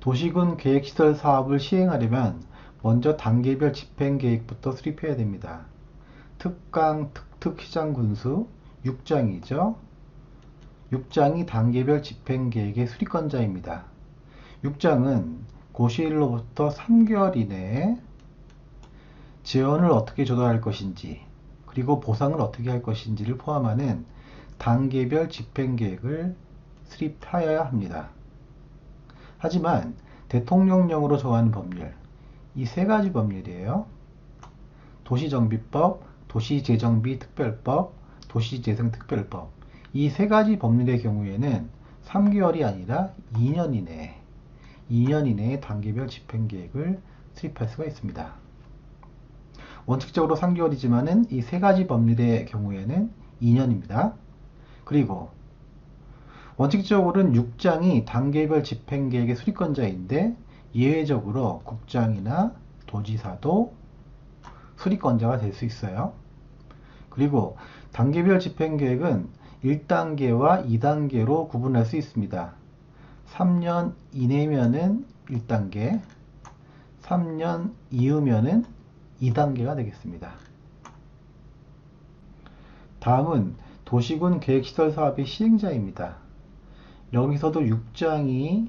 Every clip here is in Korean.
도시군 계획시설 사업을 시행하려면 먼저 단계별 집행계획부터 수립해야 됩니다. 특강, 특특, 시장, 군수, 6장이죠. 6장이 단계별 집행계획의 수립권자입니다. 6장은 고시일로부터 3개월 이내에 지원을 어떻게 조달할 것인지, 그리고 보상을 어떻게 할 것인지를 포함하는 단계별 집행계획을 수립하여야 합니다. 하지만 대통령령으로 정하는 법률, 이 세 가지 법률이에요. 도시정비법, 도시재정비특별법, 도시재생특별법. 이 세 가지 법률의 경우에는 3개월이 아니라 2년 이내에 단계별 집행계획을 수립할 수가 있습니다. 원칙적으로 3개월이지만은 이 세 가지 법률의 경우에는 2년입니다. 그리고 원칙적으로는 6장이 단계별 집행계획의 수립권자인데 예외적으로 국장이나 도지사도 수립권자가 될 수 있어요. 그리고 단계별 집행계획은 1단계와 2단계로 구분할 수 있습니다. 3년 이내면은 1단계, 3년 이후면은 2단계가 되겠습니다. 다음은 도시군 계획시설 사업의 시행자입니다. 여기서도 6장이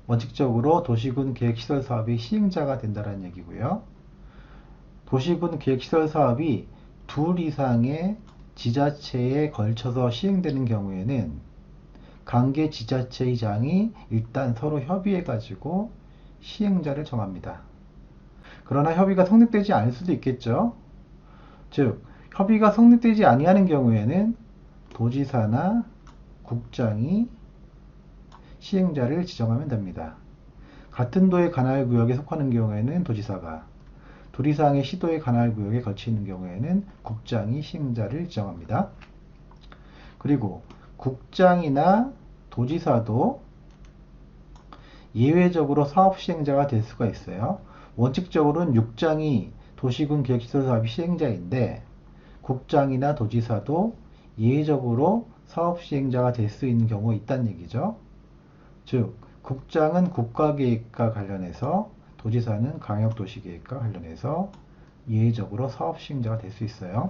원칙적으로 도시군 계획시설 사업의 시행자가 된다는 얘기고요. 도시군 계획시설 사업이 둘 이상의 지자체에 걸쳐서 시행되는 경우에는 관계 지자체의장이 일단 서로 협의해 가지고 시행자를 정합니다. 그러나 협의가 성립되지 않을 수도 있겠죠. 즉 협의가 성립되지 아니하는 경우에는 도지사나 국장이 시행자를 지정하면 됩니다. 같은 도의 관할구역에 속하는 경우에는 도지사가, 둘 이상의 시도의 관할구역에 거치 있는 경우에는 국장이 시행자를 지정합니다. 그리고 국장이나 도지사도 예외적으로 사업 시행자가 될 수가 있어요. 원칙적으로는 6장이 도시군 계획시설 사업이 시행자인데 국장이나 도지사도 예외적으로 사업 시행자가 될 수 있는 경우가 있다는 얘기죠. 즉 국장은 국가계획과 관련해서, 도지사는 광역도시계획과 관련해서 예외적으로 사업 시행자가 될 수 있어요.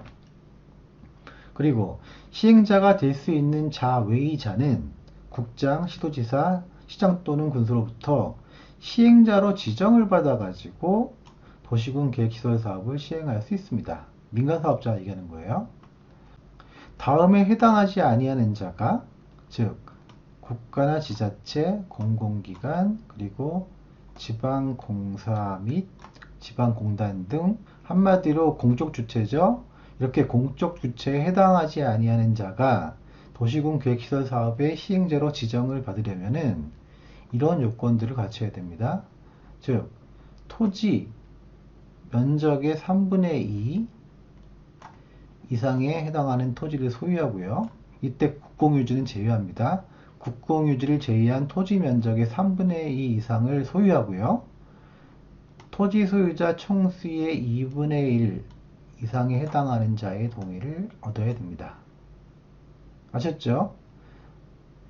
그리고 시행자가 될 수 있는 자 외의 자는 국장, 시도지사, 시장 또는 군수로부터 시행자로 지정을 받아가지고 도시군 계획시설 사업을 시행할 수 있습니다. 민간사업자 얘기하는 거예요. 다음에 해당하지 아니하는 자가, 즉 국가나 지자체, 공공기관, 그리고 지방공사 및 지방공단 등 한마디로 공적주체죠. 이렇게 공적주체에 해당하지 아니하는 자가 도시군 계획시설 사업의 시행자로 지정을 받으려면은 이런 요건들을 갖춰야 됩니다. 즉 토지 면적의 3분의 2 이상에 해당하는 토지를 소유하고요. 이때 국공유지는 제외합니다. 국공유지를 제외한 토지 면적의 3분의 2 이상을 소유하고요. 토지 소유자 총수의 2분의 1 이상에 해당하는 자의 동의를 얻어야 됩니다. 아셨죠?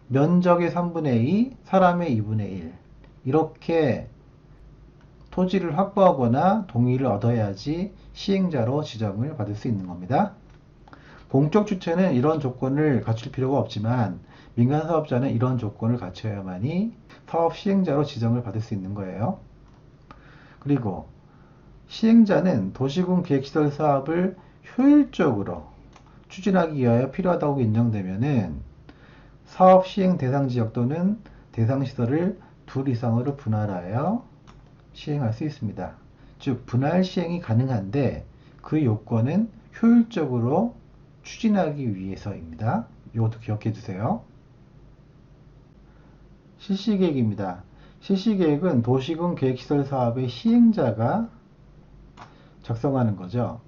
면적의 3분의 2, 사람의 2분의 1 이렇게 토지를 확보하거나 동의를 얻어야지 시행자로 지정을 받을 수 있는 겁니다. 공적 주체는 이런 조건을 갖출 필요가 없지만 민간 사업자는 이런 조건을 갖춰야만이 사업 시행자로 지정을 받을 수 있는 거예요. 그리고 시행자는 도시군 계획시설 사업을 효율적으로 추진하기 위하여 필요하다고 인정되면은 사업 시행 대상 지역 또는 대상 시설을 둘 이상으로 분할하여 시행할 수 있습니다. 즉 분할 시행이 가능한데 그 요건은 효율적으로 추진하기 위해서입니다. 이것도 기억해 두세요. 실시계획입니다. 실시계획은 도시군 계획시설 사업의 시행자가 작성하는 거죠.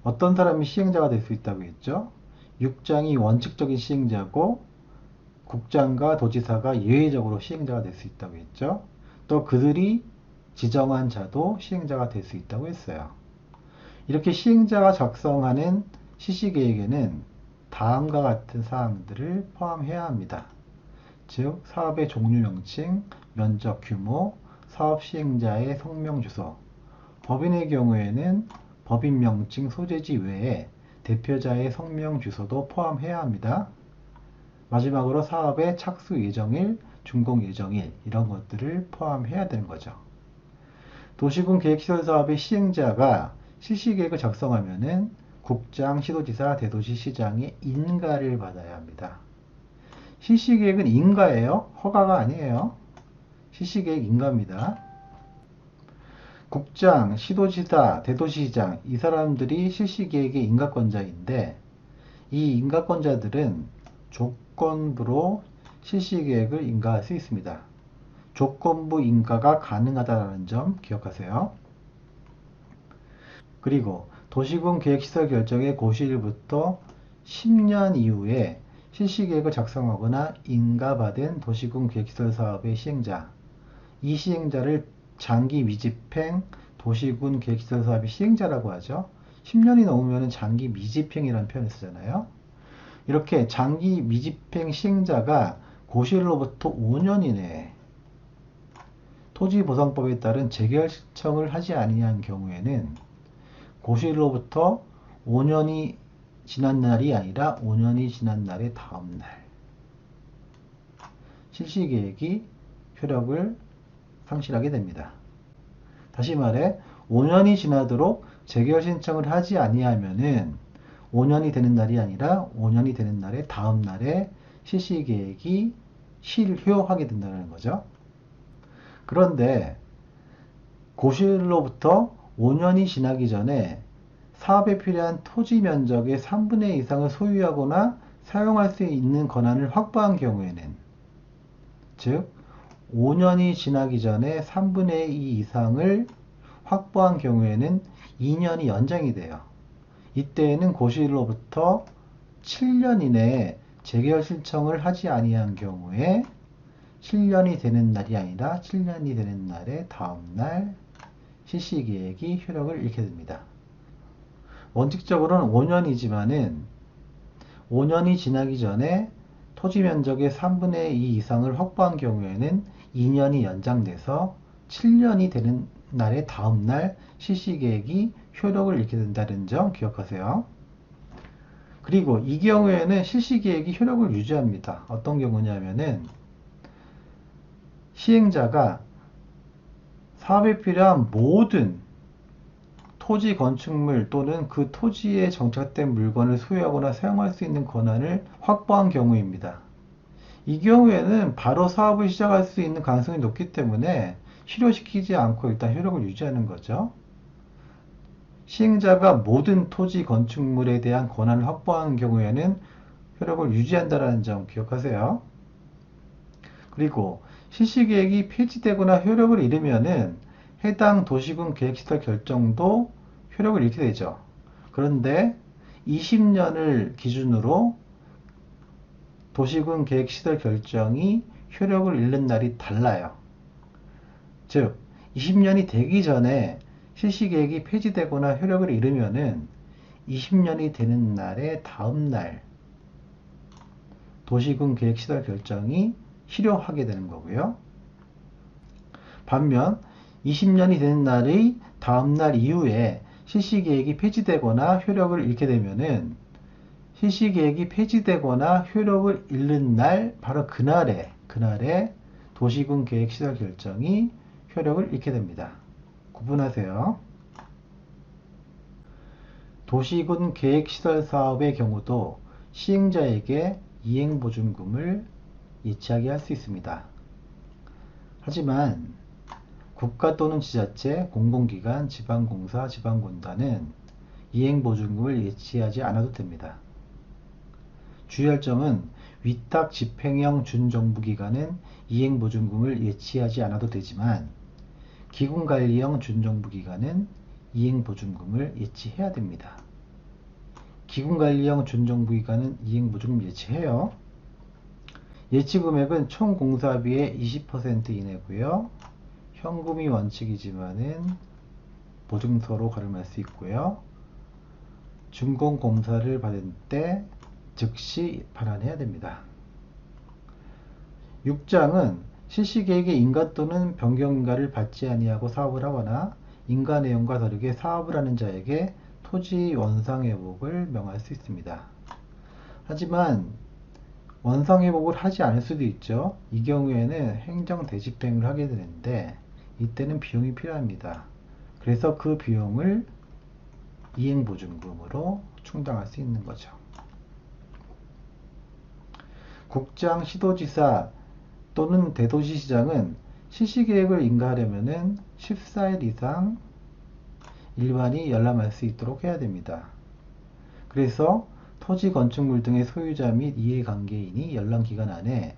어떤 사람이 시행자가 될 수 있다고 했죠? 6장이 원칙적인 시행자고 국장과 도지사가 예외적으로 시행자가 될 수 있다고 했죠. 또 그들이 지정한 자도 시행자가 될 수 있다고 했어요. 이렇게 시행자가 작성하는 실시계획에는 다음과 같은 사항들을 포함해야 합니다. 즉 사업의 종류 명칭, 면적 규모, 사업 시행자의 성명 주소. 법인의 경우에는 법인 명칭 소재지 외에 대표자의 성명 주소도 포함해야 합니다. 마지막으로 사업의 착수 예정일, 준공 예정일 이런 것들을 포함해야 되는 거죠. 도시군 계획시설 사업의 시행자가 실시계획을 작성하면은 국장, 시도지사, 대도시 시장의 인가를 받아야 합니다. 실시계획은 인가예요. 허가가 아니에요. 실시계획 인가입니다. 국장, 시도지사, 대도시시장 이 사람들이 실시계획의 인가권자인데 이 인가권자들은 조건부로 실시계획을 인가할 수 있습니다. 조건부 인가가 가능하다는 점 기억하세요. 그리고 도시군 계획시설 결정의 고시일부터 10년 이후에 실시계획을 작성하거나 인가받은 도시군 계획시설 사업의 시행자, 이 시행자를 장기 미집행 도시군 계획시설 사업의 시행자라고 하죠. 10년이 넘으면 장기 미집행이라는 표현을 쓰잖아요. 이렇게 장기 미집행 시행자가 고시일로부터 5년 이내에 토지보상법에 따른 재개발 신청을 하지 아니한 경우에는 고시일로부터 5년이 지난 날이 아니라 5년이 지난 날의 다음 날 실시계획이 효력을 상실하게 됩니다. 다시 말해 5년이 지나도록 재개발 신청을 하지 아니하면은 5년이 되는 날이 아니라 5년이 되는 날의 다음 날에 실시계획이 실효하게 된다는 거죠. 그런데 고시일로부터 5년이 지나기 전에 사업에 필요한 토지 면적의 3분의 2 이상을 소유하거나 사용할 수 있는 권한을 확보한 경우에는, 즉 5년이 지나기 전에 3분의 2 이상을 확보한 경우에는 2년이 연장이 돼요. 이때에는 고시일로부터 7년 이내에 재개발 신청을 하지 아니한 경우에 7년이 되는 날이 아니라 7년이 되는 날의 다음 날 실시계획이 효력을 잃게 됩니다. 원칙적으로는 5년이지만은 5년이 지나기 전에 토지 면적의 3분의 2 이상을 확보한 경우에는 2년이 연장돼서 7년이 되는 날의 다음 날 실시계획이 효력을 잃게 된다는 점 기억하세요. 그리고 이 경우에는 실시계획이 효력을 유지합니다. 어떤 경우냐면은 시행자가 사업에 필요한 모든 토지 건축물 또는 그 토지에 정착된 물건을 소유하거나 사용할 수 있는 권한을 확보한 경우입니다. 이 경우에는 바로 사업을 시작할 수 있는 가능성이 높기 때문에 실효시키지 않고 일단 효력을 유지하는 거죠. 시행자가 모든 토지 건축물에 대한 권한을 확보하는 경우에는 효력을 유지한다는 점 기억하세요. 그리고 실시계획이 폐지되거나 효력을 잃으면은 해당 도시군 계획시설 결정도 효력을 잃게 되죠. 그런데 20년을 기준으로 도시군 계획시설 결정이 효력을 잃는 날이 달라요. 즉 20년이 되기 전에 실시계획이 폐지되거나 효력을 잃으면은 20년이 되는 날의 다음 날 도시군 계획시설 결정이 실효하게 되는 거고요. 반면 20년이 되는 날의 다음 날 이후에 실시계획이 폐지되거나 효력을 잃게 되면은 실시계획이 폐지되거나 효력을 잃는 날 바로 그날에 도시군 계획시설 결정이 효력을 잃게 됩니다. 구분하세요. 도시군 계획시설 사업의 경우도 시행자에게 이행보증금을 예치하게 할 수 있습니다. 하지만 국가 또는 지자체, 공공기관, 지방공사, 지방공단은 이행보증금을 예치하지 않아도 됩니다. 주의할 점은 위탁 집행형 준정부기관은 이행보증금을 예치하지 않아도 되지만 기군관리형 준정부기관은 이행보증금을 예치해야 됩니다. 기군관리형 준정부기관은 이행보증금 예치해요. 예치금액은 총 공사비의 20% 이내고요. 현금이 원칙이지만은 보증서로 가름할 수 있고요. 준공검사를 받을 때 즉시 반환해야 됩니다. 6장은 실시계획의 인가 또는 변경인가를 받지 아니하고 사업을 하거나 인가 내용과 다르게 사업을 하는 자에게 토지 원상회복을 명할 수 있습니다. 하지만 원상회복을 하지 않을 수도 있죠. 이 경우에는 행정대집행을 하게 되는데 이때는 비용이 필요합니다. 그래서 그 비용을 이행보증금으로 충당할 수 있는 거죠. 국장, 시도지사 또는 대도시시장은 실시계획을 인가하려면 14일 이상 일반이 열람할 수 있도록 해야 됩니다. 그래서 토지, 건축물 등의 소유자 및 이해관계인이 열람기간 안에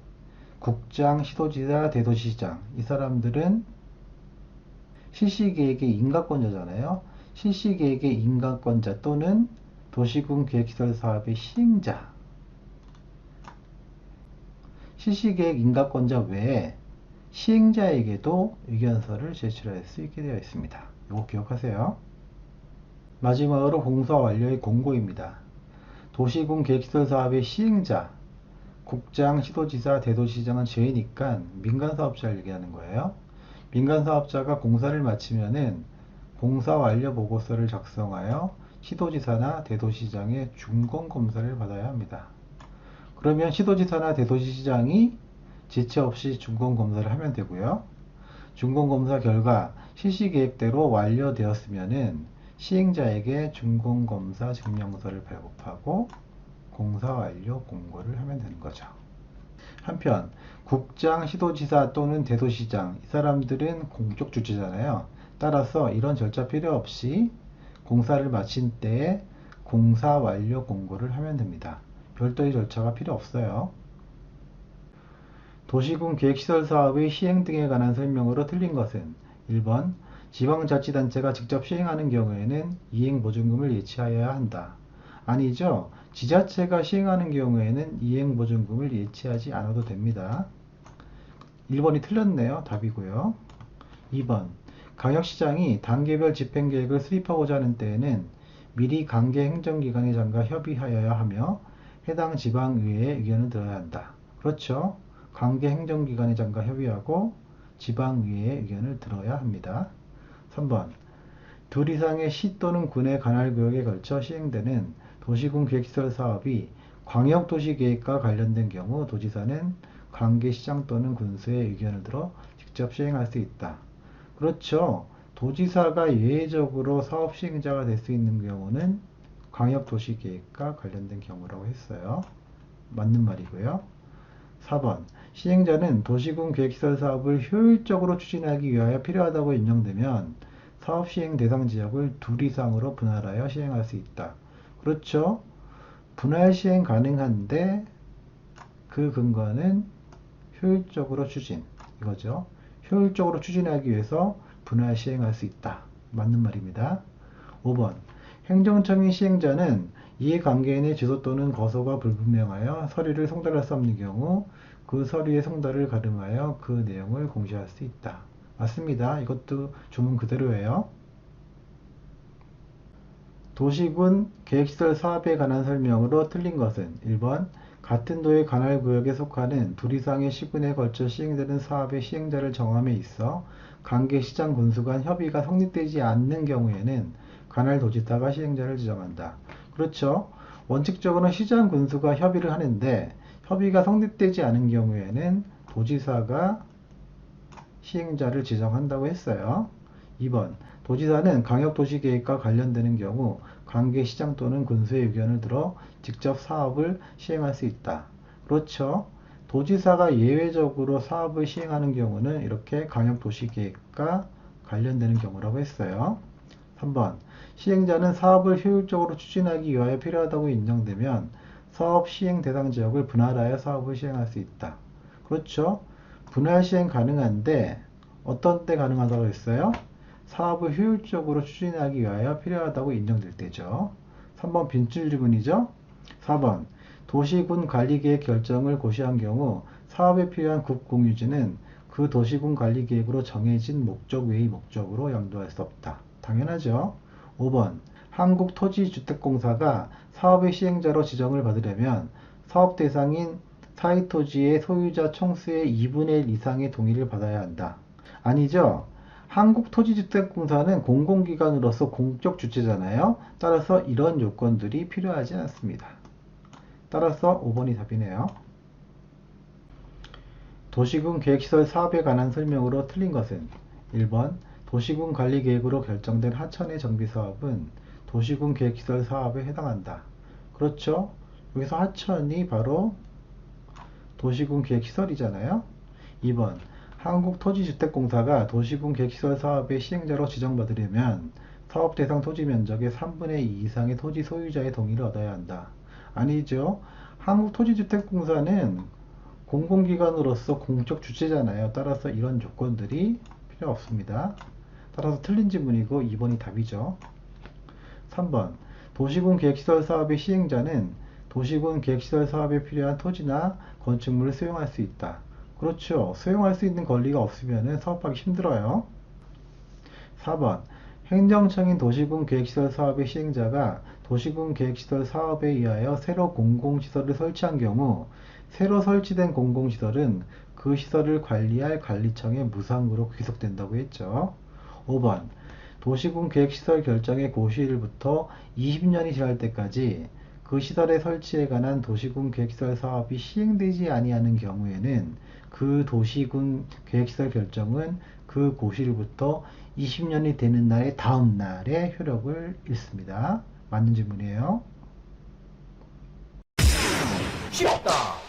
국장, 시도지사, 대도시시장 이 사람들은 실시계획의 인가권자잖아요. 실시계획의 인가권자 또는 도시군 계획시설사업의 시행자, 실시계획 인가권자 외에 시행자에게도 의견서를 제출할 수 있게 되어 있습니다. 이거 기억하세요. 마지막으로 공사 완료의 공고입니다. 도시군 계획시설사업의 시행자, 국장, 시도지사, 대도시장은 제외니까 민간사업자를 얘기하는 거예요. 민간사업자가 공사를 마치면은 공사 완료 보고서를 작성하여 시도지사나 대도시장의 준공검사를 받아야 합니다. 그러면 시도지사나 대도시장이 지체 없이 준공검사를 하면 되고요. 준공검사 결과 실시계획대로 완료되었으면은 시행자에게 준공검사 증명서를 발급하고 공사 완료 공고를 하면 되는 거죠. 한편 국장, 시도지사 또는 대도시장 이 사람들은 공적 주체잖아요. 따라서 이런 절차 필요 없이 공사를 마친 때에 공사 완료 공고를 하면 됩니다. 별도의 절차가 필요 없어요. 도시군 계획시설 사업의 시행 등에 관한 설명으로 틀린 것은 1번 지방자치단체가 직접 시행하는 경우에는 이행보증금을 예치하여야 한다. 아니죠. 지자체가 시행하는 경우에는 이행보증금을 예치하지 않아도 됩니다. 1번이 틀렸네요. 답이고요. 2번 광역시장이 단계별 집행계획을 수립하고자 하는 때에는 미리 관계 행정기관의 장과 협의하여야 하며 해당 지방의회의 의견을 들어야 한다. 그렇죠. 관계 행정기관의 장과 협의하고 지방의회의 의견을 들어야 합니다. 3번 둘 이상의 시 또는 군의 관할구역에 걸쳐 시행되는 도시군 계획시설 사업이 광역도시계획과 관련된 경우 도지사는 관계시장 또는 군수의 의견을 들어 직접 시행할 수 있다. 그렇죠. 도지사가 예외적으로 사업 시행자가 될 수 있는 경우는 광역도시계획과 관련된 경우라고 했어요. 맞는 말이고요. 4번 시행자는 도시군 계획시설 사업을 효율적으로 추진하기 위하여 필요하다고 인정되면 사업 시행 대상 지역을 둘 이상으로 분할하여 시행할 수 있다. 그렇죠. 분할 시행 가능한데 그 근거는 효율적으로 추진 이거죠. 효율적으로 추진하기 위해서 분할 시행할 수 있다. 맞는 말입니다. 5번 행정청의 시행자는 이해관계인의 주소 또는 거소가 불분명하여 서류를 송달할 수 없는 경우 그 서류의 송달을 가름하여 그 내용을 공시할 수 있다. 맞습니다. 이것도 주문 그대로예요. 도시군 계획시설 사업에 관한 설명으로 틀린 것은 1번 같은 도의 관할구역에 속하는 둘 이상의 시군에 걸쳐 시행되는 사업의 시행자를 정함에 있어 관계시장 군수 간 협의가 성립되지 않는 경우에는 관할도지사가 시행자를 지정한다. 그렇죠. 원칙적으로는 시장 군수가 협의를 하는데 협의가 성립되지 않은 경우에는 도지사가 시행자를 지정한다고 했어요. 2번 도지사는 광역도시계획과 관련되는 경우 관계시장 또는 군수의 의견을 들어 직접 사업을 시행할 수 있다. 그렇죠. 도지사가 예외적으로 사업을 시행하는 경우는 이렇게 광역도시계획과 관련되는 경우라고 했어요. 3번 시행자는 사업을 효율적으로 추진하기 위하여 필요하다고 인정되면 사업 시행 대상 지역을 분할하여 사업을 시행할 수 있다. 그렇죠. 분할 시행 가능한데 어떤 때 가능하다고 했어요? 사업을 효율적으로 추진하기 위하여 필요하다고 인정될 때죠. 3번 빈줄 지문이죠. 4번 도시군 관리계획 결정을 고시한 경우 사업에 필요한 국공유지는 그 도시군 관리계획으로 정해진 목적 외의 목적으로 양도할 수 없다. 당연하죠. 5번 한국토지주택공사가 사업의 시행자로 지정을 받으려면 사업 대상인 사이 토지의 소유자 총수의 2분의 1 이상의 동의를 받아야 한다. 아니죠. 한국토지주택공사는 공공기관으로서 공적 주체잖아요. 따라서 이런 요건들이 필요하지 않습니다. 따라서 5번이 답이네요. 도시군 계획시설 사업에 관한 설명으로 틀린 것은 1번 도시군 관리계획으로 결정된 하천의 정비사업은 도시군 계획시설 사업에 해당한다. 그렇죠. 여기서 하천이 바로 도시군 계획시설이잖아요. 2번 한국토지주택공사가 도시군 계획시설 사업의 시행자로 지정받으려면 사업 대상 토지 면적의 3분의 2 이상의 토지 소유자의 동의를 얻어야 한다. 아니죠. 한국토지주택공사는 공공기관으로서 공적 주체잖아요. 따라서 이런 조건들이 필요 없습니다. 따라서 틀린 지문이고 2번이 답이죠. 3번 도시군 계획시설 사업의 시행자는 도시군 계획시설 사업에 필요한 토지나 건축물을 수용할 수 있다. 그렇죠. 수용할 수 있는 권리가 없으면 사업하기 힘들어요. 4번 행정청인 도시군 계획시설 사업의 시행자가 도시군 계획시설 사업에 의하여 새로 공공시설을 설치한 경우 새로 설치된 공공시설은 그 시설을 관리할 관리청의 무상으로 귀속된다고 했죠. 5번 도시군 계획시설 결정의 고시일부터 20년이 지날 때까지 그 시설의 설치에 관한 도시군 계획시설 사업이 시행되지 아니하는 경우에는 그 도시군 계획시설 결정은 그 고시일부터 20년이 되는 날의 다음 날에 효력을 잃습니다. 맞는 질문이에요. 쉽다.